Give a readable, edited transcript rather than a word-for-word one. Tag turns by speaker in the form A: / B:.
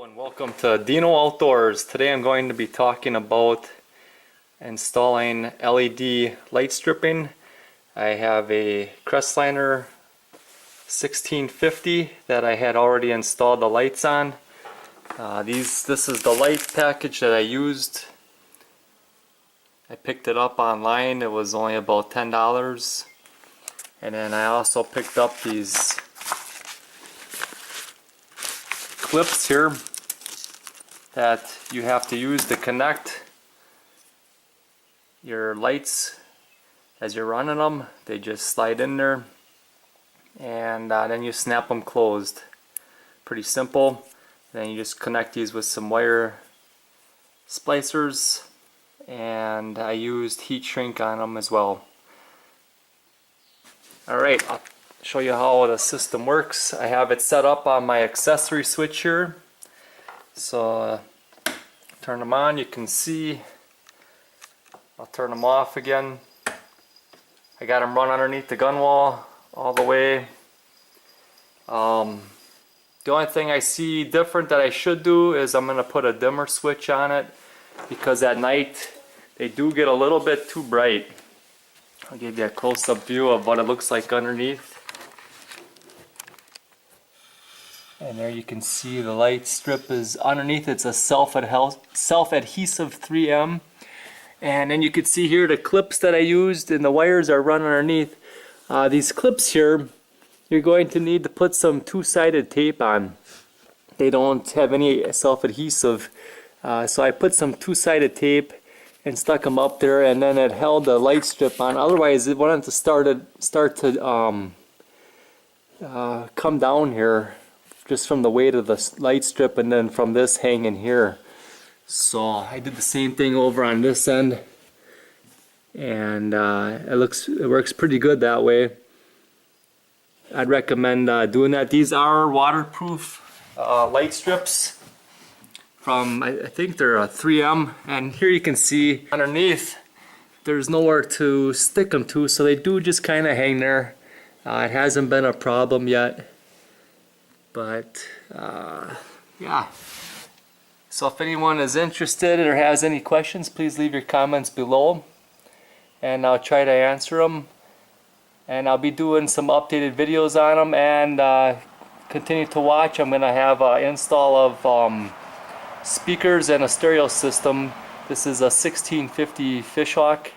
A: Hello and welcome to Deano Outdoors. Today I'm going to be talking about installing LED light stripping. I have a Crestliner 1650 that I had already installed the lights on. This is the light package that I used. I picked it up online. It was only about $10. And then I also picked up these clips here that you have to use to connect your lights as you're running them. They just slide in there and then you snap them closed. Pretty simple. Then you just connect these with some wire splicers, and I used heat shrink on them as well. Alright, I'll show you how the system works. I have it set up on my accessory switch here. So turn them on, you can see. I'll turn them off again. I got them run underneath the gun wall all the way. The only thing I see different that I should do is I'm going to put a dimmer switch on it, because at night they do get a little bit too bright. I'll give you a close-up view of what it looks like underneath. And there you can see the light strip is underneath. It's a self-adhesive 3M. And then you can see here the clips that I used, and the wires are run underneath. These clips here, you're going to need to put some two-sided tape on. They don't have any self-adhesive. So I put some two-sided tape and stuck them up there, and then it held the light strip on. Otherwise it wanted to start to come down here, just from the weight of the light strip, and then from this hanging here. So I did the same thing over on this end, and it works pretty good that way. I'd recommend doing that. These are waterproof light strips from, I think they're a 3M, and here you can see underneath there's nowhere to stick them to, so they do just kind of hang there. It hasn't been a problem yet. But yeah, so if anyone is interested or has any questions, please leave your comments below and I'll try to answer them. And I'll be doing some updated videos on them, and continue to watch. I'm going to have an install of speakers and a stereo system. This is a 1650 FishHawk.